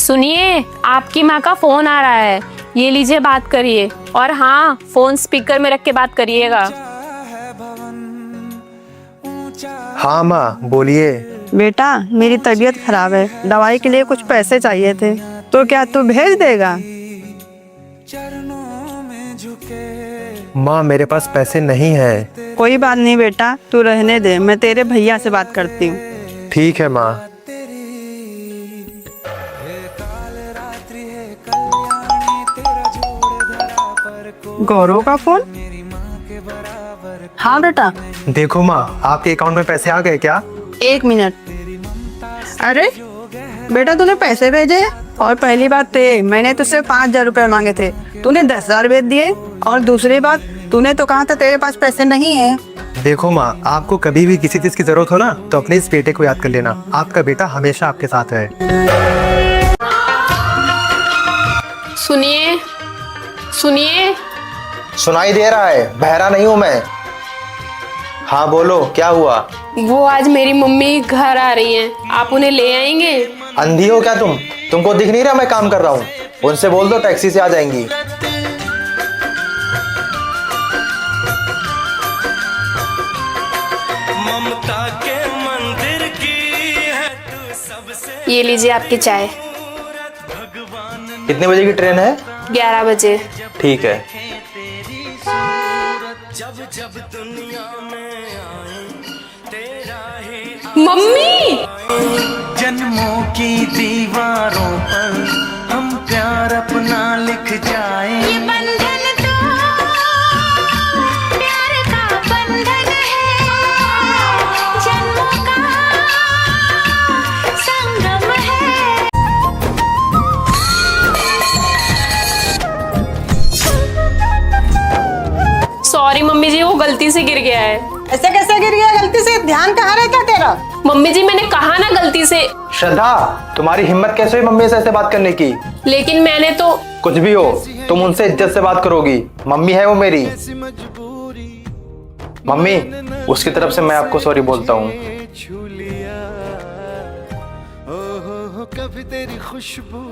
सुनिए, आपकी माँ का फोन आ रहा है, ये लीजिए बात करिए। और हाँ, फोन स्पीकर में रख के बात करिएगा। हाँ माँ बोलिए। बेटा, मेरी तबीयत खराब है, दवाई के लिए कुछ पैसे चाहिए थे, तो क्या तू भेज देगा? माँ मेरे पास पैसे नहीं है। कोई बात नहीं बेटा, तू रहने दे, मैं तेरे भैया से बात करती हूँ। ठीक है माँ। गौरव का फोन? हाँ बेटा। देखो माँ, आपके अकाउंट में पैसे आ गए क्या? 1 मिनट। अरे बेटा, तूने पैसे भेजे? और पहली बात तो मैंने तुझसे 5,000 रुपए मांगे थे, तूने 10,000 भेज दिए। और दूसरी बात, तूने तो कहा था तेरे पास पैसे नहीं है। देखो माँ, आपको कभी भी किसी चीज की जरूरत हो ना तो अपने इस बेटे को याद कर लेना। आपका बेटा हमेशा आपके साथ है। सुनिए सुनिए। सुनाई दे रहा है, बहरा नहीं हूँ मैं। हाँ बोलो, क्या हुआ? वो आज मेरी मम्मी घर आ रही हैं, आप उन्हें ले आएंगे? अंधी हो क्या तुम? तुमको दिख नहीं रहा मैं काम कर रहा हूँ? उनसे बोल दो टैक्सी से आ जाएंगी। ममता के मंदिर की है तू सबसे। ये लीजिए आपकी चाय। कितने बजे की ट्रेन है? 11 बजे। ठीक है। जब जब दुनिया में आए तेरा ही मम्मी! जन्मों की दीवारों पर हम प्यार अपना लिख जाए। ये बंधन तो प्यार का बंधन है, जन्मों का संगम है। सॉरी मम्मी जी, वो गलती से गिर गया है। ऐसे कैसे गिर गया गलती से? ध्यान कहाँ रहता तेरा? मम्मी जी, मैंने कहा ना गलती से। श्रद्धा, तुम्हारी हिम्मत कैसे हुई मम्मी से ऐसे बात करने की? लेकिन मैंने तो। कुछ भी हो, तुम उनसे इज्जत से बात करोगी। मम्मी है वो मेरी। मम्मी, उसकी तरफ से मैं आपको सॉरी बोलता हूँ। कभी तेरी खुशबू।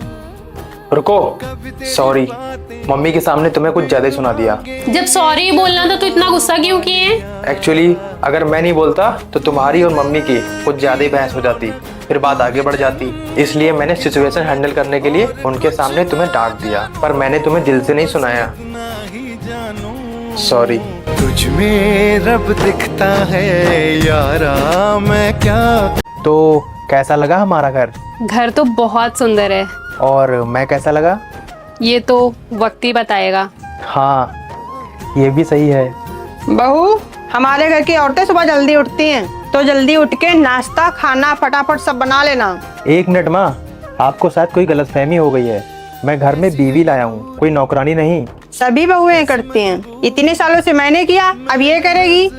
रुको, सॉरी, मम्मी के सामने तुम्हें कुछ ज्यादा ही सुना दिया। जब सॉरी बोलना था तो इतना गुस्सा क्यों किए? एक्चुअली अगर मैं नहीं बोलता तो तुम्हारी और मम्मी की कुछ ज्यादा ही बहस हो जाती, फिर बात आगे बढ़ जाती। इसलिए मैंने सिचुएशन हैंडल करने के लिए उनके सामने तुम्हें डांट दिया, पर मैंने तुम्हें दिल से नहीं सुनाया। सॉरी। तुझ में रब दिखता है यारा, मैं क्या। तो कैसा लगा हमारा घर? घर तो बहुत सुंदर है। और मैं कैसा लगा? ये तो वक्त ही बताएगा। हाँ, ये भी सही है। बहू, हमारे घर की औरतें सुबह जल्दी उठती हैं, तो जल्दी उठ के नाश्ता खाना फटाफट सब बना लेना। 1 मिनट माँ, आपको शायद कोई गलतफहमी हो गई है। मैं घर में बीवी लाया हूँ, कोई नौकरानी नहीं। सभी बहुएं करती हैं, इतने सालों से मैंने किया, अब ये करेगी?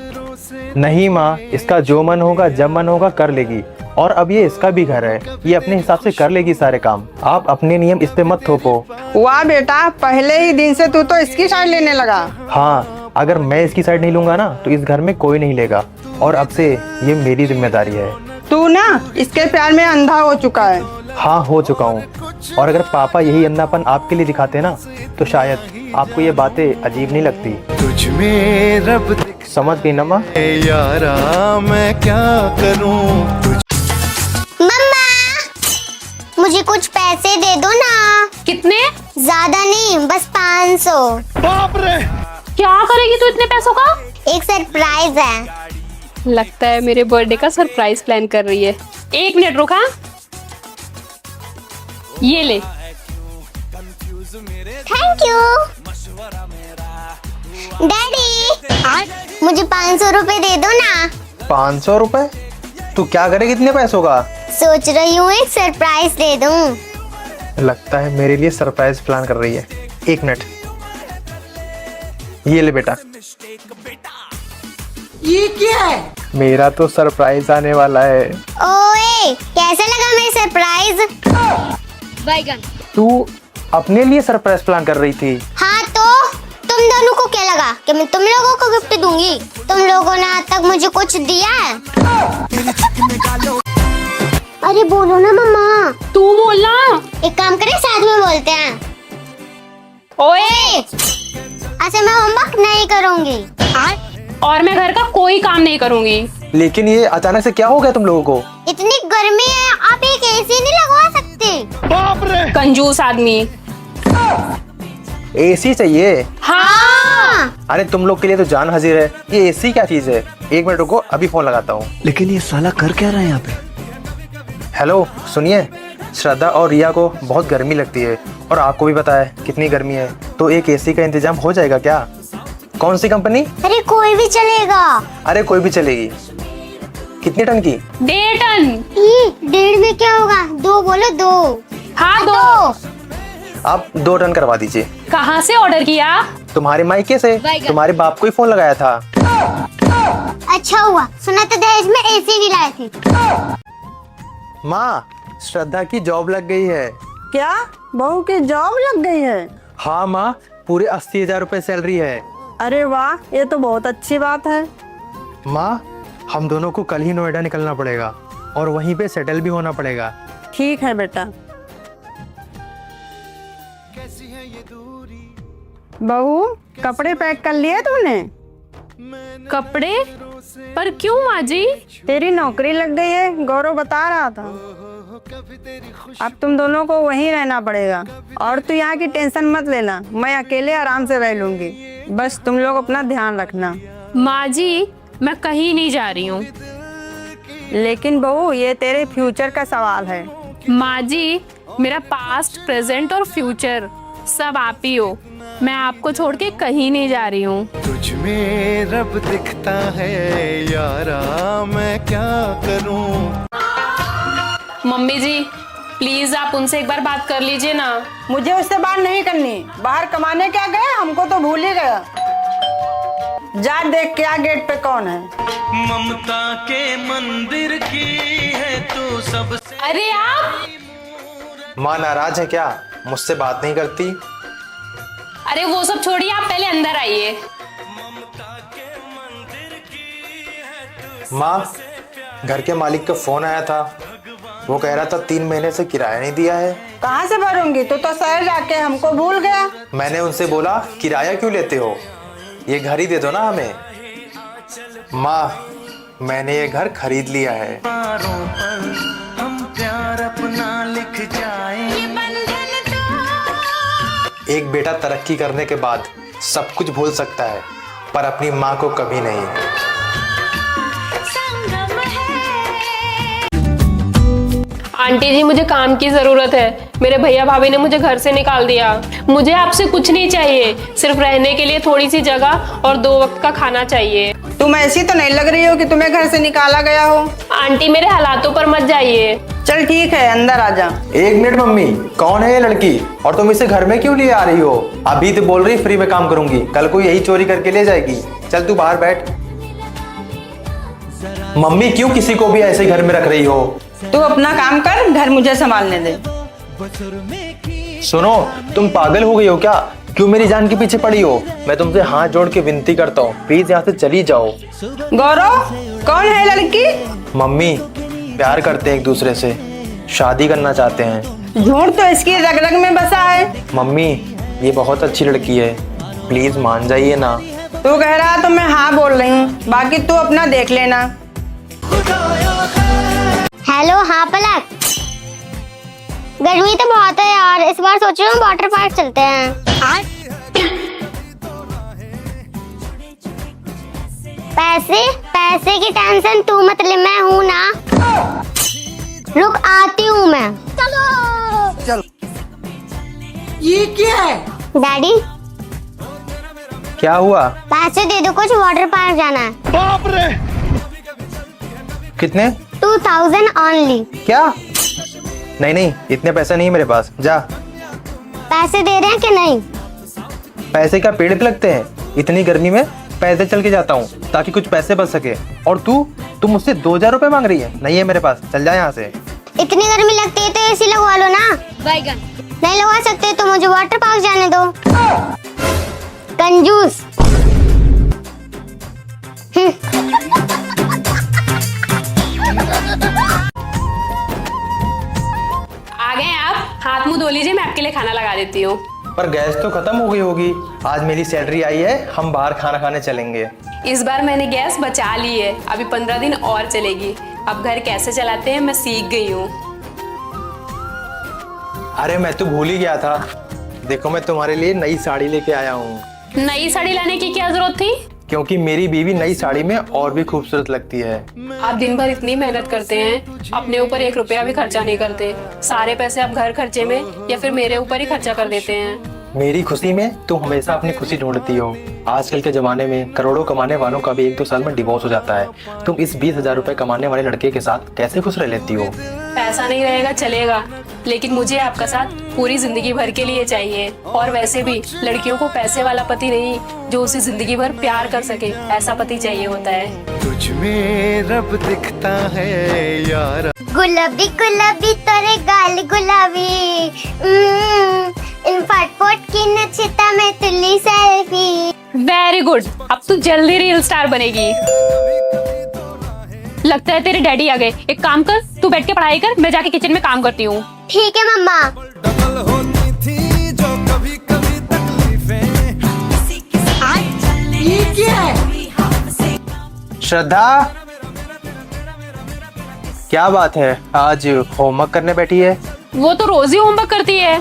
नहीं माँ, इसका जो मन होगा जब मन होगा कर लेगी। और अब ये इसका भी घर है, ये अपने हिसाब से कर लेगी सारे काम। आप अपने नियम इस पे मत थोपो। वाह बेटा, पहले ही दिन से तू तो इसकी साइड लेने लगा। हाँ, अगर मैं इसकी साइड नहीं लूंगा ना तो इस घर में कोई नहीं लेगा, और अब से ये मेरी जिम्मेदारी है। तू ना इसके प्यार में अंधा हो चुका है। हाँ, हो चुका हूँ। और अगर पापा यही अंधापन आपके लिए दिखाते ना तो शायद आपको ये बातें अजीब नहीं लगती। तुझ में रब समझ गई ना माँ? यारा, मैं क्या करूं। मम्मा, मुझे कुछ पैसे दे दो ना। कितने? ज्यादा नहीं, बस 500। बाप रे। क्या करेगी तू इतने पैसों का? एक सरप्राइज है। लगता है मेरे बर्थडे का सरप्राइज प्लान कर रही है। 1 मिनट रुका, ये ले। Thank you daddy. मुझे 500 रुपए दे दो ना। 500 रुपए? तू क्या करेगी इतने पैसों का? सोच रही हूँ एक सरप्राइज दे दूँ। लगता है मेरे लिए सरप्राइज प्लान कर रही है। 1 मिनट, ये ले बेटा। ये क्या है? मेरा तो सरप्राइज आने वाला है। ओए, कैसा लगा मेरा सरप्राइज? बैगन। तू अपने लिए सरप्राइज प्लान कर रही थी? हाँ तो तुम दोनों को क्या लगा कि मैं तुम लोगों को गिफ्ट दूंगी? तुम लोगों ने आज तक मुझे कुछ दिया है? अरे बोलो ना मम्मा। तू बोलना। एक काम चलते हैं। ओए, अच्छा मैं होमवर्क नहीं करूंगी। और मैं घर का कोई काम नहीं करूंगी। लेकिन ये अचानक से क्या हो गया तुम लोगों को? इतनी गर्मी है, आप एक एसी नहीं लगवा सकते? कंजूस आदमी। एसी चाहिए? हाँ, अरे तुम लोग के लिए तो जान हाजिर है, ये एसी क्या चीज है? एक मिनट रुको, अभी फोन लगाता हूँ। लेकिन ये साला कर क्या रहा है यहाँ पे? हेलो, सुनिए, श्रद्धा और रिया को बहुत गर्मी लगती है और आपको भी पता है कितनी गर्मी है, तो एक एसी का इंतजाम हो जाएगा क्या? कौन सी कंपनी? अरे कोई भी चलेगा। अरे कोई भी चलेगी। कितने टन की? 1.5 टन। 1.5 में क्या होगा? 2 बोलो, 2। हाँ, 2। आप 2 टन करवा दीजिए। कहाँ से ऑर्डर किया? तुम्हारे मायके से, तुम्हारे बाप को ही फोन लगाया था। अच्छा हुआ, सुना तो दहेज में एसी भी लाए थे। माँ, श्रद्धा की जॉब लग गई है। क्या बहू की जॉब लग गई है? हाँ माँ, पूरे 80,000 रुपए सैलरी है। अरे वाह, ये तो बहुत अच्छी बात है। माँ, हम दोनों को कल ही नोएडा निकलना पड़ेगा और वहीं पे सेटल भी होना पड़ेगा। ठीक है बेटा। बहू, कपड़े पैक कर लिए तूने? कपड़े? पर क्यों माँ जी? तेरी नौकरी लग गई है, गौरव बता रहा था। अब तुम दोनों को वहीं रहना पड़ेगा और तू यहाँ की टेंशन मत लेना, मैं अकेले आराम से रह लूंगी। बस तुम लोग अपना ध्यान रखना। माँ जी, मैं कहीं नहीं जा रही हूँ। लेकिन बहू, ये तेरे फ्यूचर का सवाल है। माँ जी, मेरा पास्ट, प्रेजेंट और फ्यूचर सब आप ही हो। मैं आपको छोड़ के कहीं नहीं जा रही हूँ। तुझ में रब दिखता है यारा, मैं क्या करूं? मम्मी जी, प्लीज आप उनसे एक बार बात कर लीजिए ना। मुझे उससे बात नहीं करनी। बाहर कमाने क्या गए, हमको तो भूल ही गया। जा देख क्या गेट पे कौन है। ममता के मंदिर की है तू सबसे। अरे आप! माँ नाराज है क्या? मुझसे बात नहीं करती? अरे वो सब छोड़िए, आप पहले अंदर आइए। माँ, घर के मालिक का फोन आया था, वो कह रहा था 3 महीने से किराया नहीं दिया है। कहाँ से भरूंगी? तू तो शहर जाके हमको भूल गया। मैंने उनसे बोला किराया क्यों लेते हो, ये घर ही दे दो ना हमें। माँ, मैंने ये घर खरीद लिया है। पारों पर हम प्यार अपना लिख जाएं। एक बेटा तरक्की करने के बाद सब कुछ भूल सकता है, पर अपनी माँ को कभी नहीं। आंटी जी, मुझे काम की जरूरत है। मेरे भैया भाभी ने मुझे घर से निकाल दिया। मुझे आपसे कुछ नहीं चाहिए, सिर्फ रहने के लिए थोड़ी सी जगह और 2 वक्त का खाना चाहिए। तुम ऐसी तो नहीं लग रही हो कि तुम्हें घर से निकाला गया हो। आंटी, मेरे हालातों पर मत जाइए। चल ठीक है, अंदर आ जा। 1 मिनट मम्मी, कौन है ये लड़की और तुम इसे घर में क्यों लिए आ रही हो? अभी तो बोल रही फ्री में काम करूंगी, कल को यही चोरी करके ले जाएगी। चल तू बाहर बैठ। मम्मी, क्यों किसी को भी ऐसे घर में रख रही हो? तू अपना काम कर, घर मुझे संभालने दे। सुनो, तुम पागल हो गई हो क्या? क्यों मेरी जान के पीछे पड़ी हो? मैं तुमसे हाथ जोड़ के विनती करता हूँ, प्लीज यहाँ से चली जाओ। गौरव, कौन है लड़की? मम्मी, प्यार करते हैं एक दूसरे से, शादी करना चाहते हैं। झूठ तो इसकी रग रग में बसा है। मम्मी, ये बहुत अच्छी लड़की है, प्लीज मान जाइए ना। तू कह रहा तो मैं हाँ बोल रही हूँ, बाकी तू अपना देख लेना। हेलो, हाँ पलक। गर्मी तो बहुत है यार, इस बार सोच रही हूँ वाटर पार्क चलते हैं। पैसे की टेंशन तू मत ले, मैं हूँ ना। रुक, आती हूँ मैं। चलो। ये क्या है? डैडी, क्या हुआ? पैसे दे दो, कुछ वाटर पार्क जाना है। कितने? 2000 ओनली। क्या? नहीं नहीं, इतने पैसे नहीं मेरे पास, जा। पैसे दे रहे हैं कि नहीं? पैसे क्या पेड़ पे लगते हैं? इतनी गर्मी में पैदल चल के जाता हूँ ताकि कुछ पैसे बच सके, और तू मुझसे 2000 रुपए मांग रही है? नहीं है मेरे पास, चल जा यहाँ से। इतनी गर्मी लगती है तो एसी लगवा लो ना। बैगन नहीं लगवा सकते तो मुझे वाटर पार्क जाने दो। कंजूस। आ गए आप? हाथ मुंह धो लीजिए, मैं आपके लिए खाना लगा देती हूँ। पर गैस तो खत्म हो गई होगी। आज मेरी सैलरी आई है, हम बाहर खाना खाने चलेंगे। इस बार मैंने गैस बचा ली है, अभी 15 दिन और चलेगी। अब घर कैसे चलाते हैं मैं सीख गई हूँ। अरे मैं तो भूल ही गया था। देखो मैं तुम्हारे लिए नई साड़ी लेके आया हूँ। नई साड़ी लाने की क्या जरूरत थी? क्योंकि मेरी बीवी नई साड़ी में और भी खूबसूरत लगती है। आप दिन भर इतनी मेहनत करते हैं, अपने ऊपर 1 रुपया भी खर्चा नहीं करते। सारे पैसे आप घर खर्चे में या फिर मेरे ऊपर ही खर्चा कर देते हैं। मेरी खुशी में तुम हमेशा अपनी खुशी ढूंढती हो। आजकल के जमाने में करोड़ों कमाने वालों का भी 1-2 साल में डिवोर्स हो जाता है। तुम इस 20,000 रुपए कमाने वाले लड़के के साथ कैसे खुश रह लेती हो? पैसा नहीं रहेगा चलेगा, लेकिन मुझे आपका साथ पूरी जिंदगी भर के लिए चाहिए। और वैसे भी लड़कियों को पैसे वाला पति नहीं, जो उसे जिंदगी भर प्यार कर सके, ऐसा पति चाहिए होता है। तुझ में रब दिखता है यारा। गुलाबी गुलाबी तेरे गाल गुलाबी, इन फटफट की नचता मैं तुली सेल्फी। वेरी गुड, अब तू जल्दी रील स्टार बनेगी। लगता है तेरे डैडी आ गए। एक काम कर, तू बैठ के पढ़ाई कर, मैं जाके किचन में काम करती हूँ। ठीक है मम्मा। डबल होती थी जो कभी कभी तकलीफें। ये क्या है? श्रद्धा, क्या बात है, आज होमवर्क करने बैठी है? वो तो रोज ही होमवर्क करती है।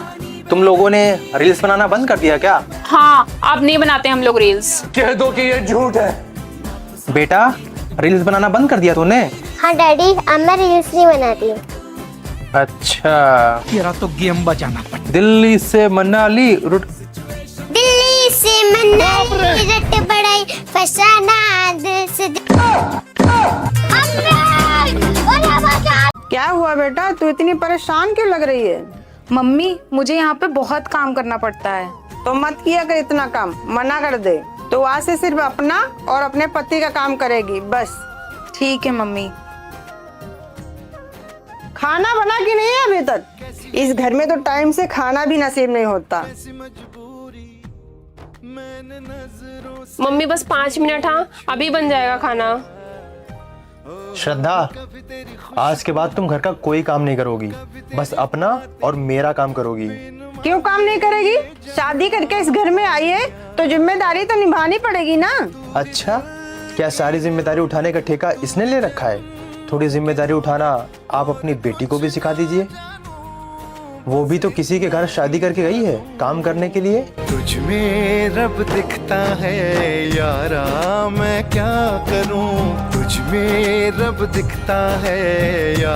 तुम लोगों ने रील्स बनाना बंद कर दिया क्या? हाँ, अब नहीं बनाते हम लोग रील्स। कह दो कि ये झूठ है। बेटा, रील्स बनाना बंद कर दिया तूने? हाँ डैडी, अब मैं रील्स नहीं बनाती। अच्छा, तेरा तो गेम बजाना पड़ेगा। दिल्ली से मनाली रुट। दिल्ली से मनाली रट बड़ाई फसाना दिल से क्या हुआ बेटा, तू इतनी परेशान क्यों लग रही है? मम्मी, मुझे यहाँ पे बहुत काम करना पड़ता है। तो मत किया कर इतना काम, मना कर दे। तो आज से सिर्फ अपना और अपने पति का काम करेगी बस। ठीक है मम्मी। खाना बना कि नहीं है अभी तक? इस घर में तो टाइम से खाना भी नसीब नहीं होता। मम्मी बस 5 मिनट, हाँ अभी बन जाएगा खाना। श्रद्धा, आज के बाद तुम घर का कोई काम नहीं करोगी, बस अपना और मेरा काम करोगी। क्यों काम नहीं करेगी? शादी करके इस घर में आई है तो जिम्मेदारी तो निभानी पड़ेगी ना। अच्छा, क्या सारी जिम्मेदारी उठाने का ठेका इसने ले रखा है? थोड़ी जिम्मेदारी उठाना आप अपनी बेटी को भी सिखा दीजिए। वो भी तो किसी के घर शादी करके गई है काम करने के लिए। तुझ में रब दिखता है यारा, मैं क्या करूं? तुझ में रब दिखता है यारा।